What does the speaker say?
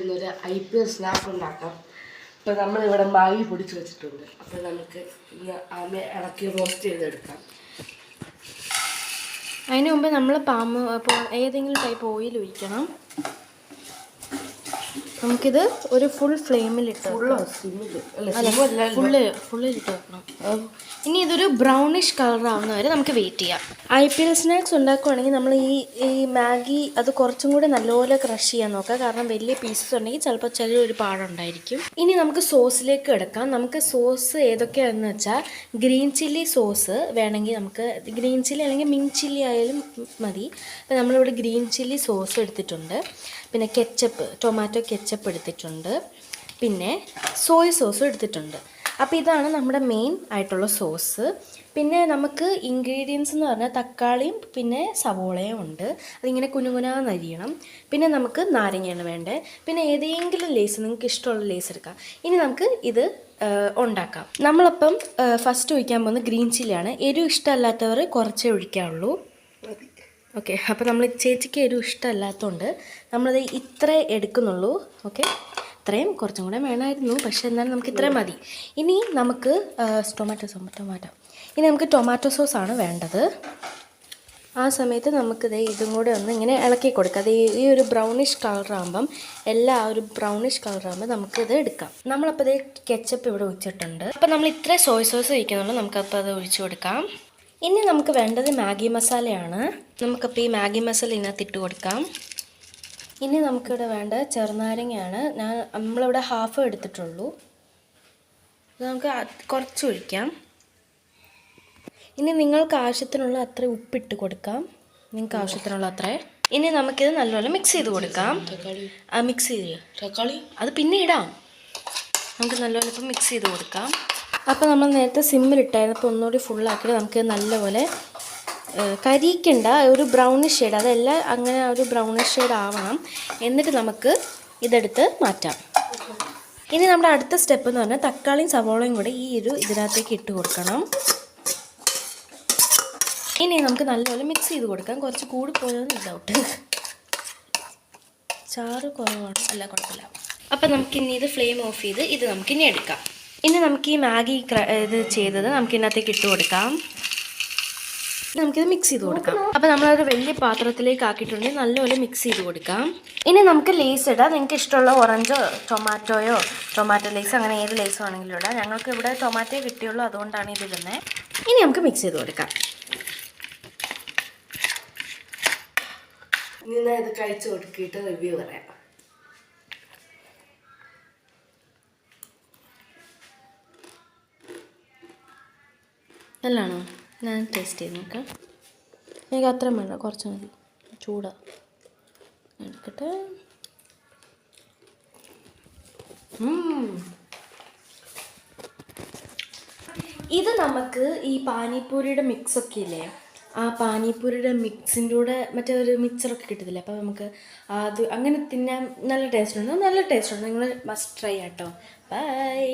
ഇന്നൊരു IPL snack ഉണ്ടാക്കാം. അപ്പോൾ നമ്മളിവിടെ മാഗി പൊടിച്ച് വെച്ചിട്ടുണ്ട്. അപ്പോൾ നമുക്ക് ഇന്ന് ആമയെ ഇളക്കി റോസ്റ്റ് ചെയ്തെടുക്കാം. അതിന് മുമ്പ് നമ്മൾ ഏതെങ്കിലും ടൈപ്പ് ഓയിൽ ഒഴിക്കണം. നമുക്കിത് ഒരു ഫുൾ ഫ്ലെയിമിലിട്ട് ഫുള്ളിലിട്ട് വെക്കണം. ഇനി ഇതൊരു ബ്രൗണിഷ് കളർ ആവുന്ന വരെ നമുക്ക് വെയിറ്റ് ചെയ്യാം. IPL സ്നാക്സ് ഉണ്ടാക്കുകയാണെങ്കിൽ നമ്മൾ ഈ മാഗി അത് കുറച്ചും കൂടെ നല്ലപോലെ ക്രഷ് ചെയ്യാൻ നോക്കുക. കാരണം വലിയ പീസസ് ഉണ്ടെങ്കിൽ ചിലപ്പോൾ ചെറിയൊരു പാടുണ്ടായിരിക്കും. ഇനി നമുക്ക് സോസിലേക്ക് കിടക്കാം. നമുക്ക് സോസ് ഏതൊക്കെയാണെന്ന് വെച്ചാൽ ഗ്രീൻ ചില്ലി സോസ് വേണമെങ്കിൽ നമുക്ക് ഗ്രീൻ ചില്ലി അല്ലെങ്കിൽ മിൻറ്റ് ചില്ലി ആയാലും മതി. അപ്പോൾ നമ്മളിവിടെ ഗ്രീൻ ചില്ലി സോസ് എടുത്തിട്ടുണ്ട്. പിന്നെ കെച്ചപ്പ്, ടൊമാറ്റോ കെച്ചപ്പ് എടുത്തിട്ടുണ്ട്. പിന്നെ സോയ് സോസും എടുത്തിട്ടുണ്ട്. അപ്പോൾ ഇതാണ് നമ്മുടെ മെയിൻ ആയിട്ടുള്ള സോസ്. പിന്നെ നമുക്ക് ഇൻഗ്രീഡിയൻസ് എന്ന് പറഞ്ഞാൽ തക്കാളിയും പിന്നെ സവോളയും ഉണ്ട്. അതിങ്ങനെ കുനുകുനാന്നരിയണം. പിന്നെ നമുക്ക് നാരങ്ങയാണ് വേണ്ടത്. പിന്നെ ഏതെങ്കിലും ലേസ് നിങ്ങൾക്ക് ഇഷ്ടമുള്ള ലേസ് എടുക്കാം. ഇനി നമുക്ക് ഇത് ഉണ്ടാക്കാം. നമ്മളപ്പം ഫസ്റ്റ് ഒഴിക്കാൻ പോകുന്നത് ഗ്രീൻ ചില്ലിയാണ്. എരിവ് ഇഷ്ടമല്ലാത്തവർ കുറച്ചേ ഒഴിക്കാവുള്ളൂ. ഓക്കെ, അപ്പോൾ നമ്മൾ ചേച്ചിക്ക് എരിവ് ഇഷ്ടമല്ലാത്തതുകൊണ്ട് നമ്മളത് ഇത്ര എടുക്കുന്നുള്ളൂ. ഓക്കെ, ഇത്രയും കുറച്ചും കൂടെ വേണമായിരുന്നു, പക്ഷേ എന്നാലും നമുക്ക് ഇത്രയും മതി. ഇനി നമുക്ക് ഇനി നമുക്ക് ടൊമാറ്റോ സോസാണ് വേണ്ടത്. ആ സമയത്ത് നമുക്കിത് ഇതും കൂടെ ഒന്ന് ഇങ്ങനെ ഇളക്കി കൊടുക്കാം. അത് ഈ ഒരു ബ്രൗണിഷ് കളറാകുമ്പം ഒരു ബ്രൗണിഷ് കളറാകുമ്പോൾ നമുക്കിത് എടുക്കാം. നമ്മളപ്പോൾ ഇത് കെച്ചപ്പ് ഇവിടെ ഒഴിച്ചിട്ടുണ്ട്. അപ്പോൾ നമ്മൾ ഇത്ര സോയ് സോസ് ഒഴിക്കുന്നുള്ളൂ. നമുക്കപ്പോൾ അത് ഒഴിച്ചു കൊടുക്കാം. ഇനി നമുക്ക് വേണ്ടത് മാഗി മസാലയാണ്. നമുക്കപ്പോൾ ഈ മാഗി മസാല ഇതിനകത്ത് ഇട്ട് കൊടുക്കാം. ഇനി നമുക്കിവിടെ വേണ്ട ചെറുനാരങ്ങയാണ്. നമ്മളിവിടെ ഹാഫ് എടുത്തിട്ടുള്ളൂ. ഇത് നമുക്ക് കുറച്ച് ഒഴിക്കാം. ഇനി നിങ്ങൾക്ക് ആവശ്യത്തിനുള്ള അത്ര ഉപ്പിട്ട് കൊടുക്കാം. നിങ്ങൾക്ക് ആവശ്യത്തിനുള്ള അത്ര. ഇനി നമുക്കിത് നല്ലപോലെ മിക്സ് ചെയ്ത് കൊടുക്കാം. മിക്സ് ചെയ്ത് തക്കാളി അത് പിന്നെ ഇടാം. നമുക്ക് നല്ലപോലെ ഇപ്പം മിക്സ് ചെയ്ത് കൊടുക്കാം. അപ്പോൾ നമ്മൾ നേരത്തെ സിമ്മിലിട്ടായിരുന്നു. അപ്പോൾ ഒന്നുകൂടി ഫുള്ളാക്കിയിട്ട് നമുക്ക് നല്ലപോലെ കരിയിക്കണ്ട, ഒരു ബ്രൗണിഷ് ഷെയ്ഡ്, അതെല്ലാം അങ്ങനെ ഒരു ബ്രൗണിഷ് ഷെയ്ഡ് ആവണം. എന്നിട്ട് നമുക്ക് ഇതെടുത്ത് മാറ്റാം. ഇനി നമ്മുടെ അടുത്ത സ്റ്റെപ്പ് എന്ന് പറഞ്ഞാൽ തക്കാളിയും സവോളയും കൂടെ ഇതിനകത്തേക്ക് ഇട്ട് കൊടുക്കണം. ഇനി നമുക്ക് നല്ലപോലെ മിക്സ് ചെയ്ത് കൊടുക്കാം. കുറച്ച് കൂടി പോയതെന്ന് ഡൗട്ട്, ചാറ് കുറവാണ്. അല്ല, കുഴപ്പമില്ല. അപ്പോൾ നമുക്കിനി ഇത് ഫ്ലെയിം ഓഫ് ചെയ്ത് ഇത് നമുക്കിനി എടുക്കാം. ഇനി നമുക്ക് ഈ മാഗി ഇത് ചെയ്തത് നമുക്ക് ഇതിനകത്തേക്ക് ഇട്ട് കൊടുക്കാം. നമുക്കിത് മിക്സ് ചെയ്ത് കൊടുക്കാം. അപ്പോൾ നമ്മളൊരു വലിയ പാത്രത്തിലേക്ക് ആക്കിയിട്ടുണ്ടെങ്കിൽ നല്ലപോലെ മിക്സ് ചെയ്ത് കൊടുക്കാം. ഇനി നമുക്ക് ലേസ് ഇടാം. നിങ്ങൾക്ക് ഇഷ്ടമുള്ള ഓറഞ്ചോ ടൊമാറ്റോ ലേസ്, അങ്ങനെ ഏത് ലേസ് വേണമെങ്കിലും ഇടാം. ഞങ്ങൾക്ക് ഇവിടെ ടൊമാറ്റോ കിട്ടിയുള്ളൂ, അതുകൊണ്ടാണ് ഇതിടുന്നത്. ഇനി നമുക്ക് മിക്സ് ചെയ്ത് കൊടുക്കാം. ഇനി ഇത് കഴിച്ച് കൊടുക്കിയിട്ട് റിവ്യൂ പറയാം. നല്ലതാണോ? ഞാൻ ടേസ്റ്റ് ചെയ്ത് നോക്കാം. എനിക്ക് അത്രയും വേണ്ട, കുറച്ച് മതി. ചൂടാ എടുക്കട്ടെ. ഇത് നമുക്ക് ഈ പാനിപ്പൂരിയുടെ മിക്സൊക്കെ ഇല്ലേ, ആ പാനിപ്പൂരിയുടെ മിക്സിൻ്റെ കൂടെ മറ്റേ ഒരു മിക്സറൊക്കെ കിട്ടത്തില്ലേ, അപ്പോൾ നമുക്ക് അത് അങ്ങനെ തിന്നാൻ നല്ല ടേസ്റ്റ് ഉണ്ട്. നിങ്ങൾ മസ്റ്റ് ട്രൈ ആട്ടോ. ബൈ.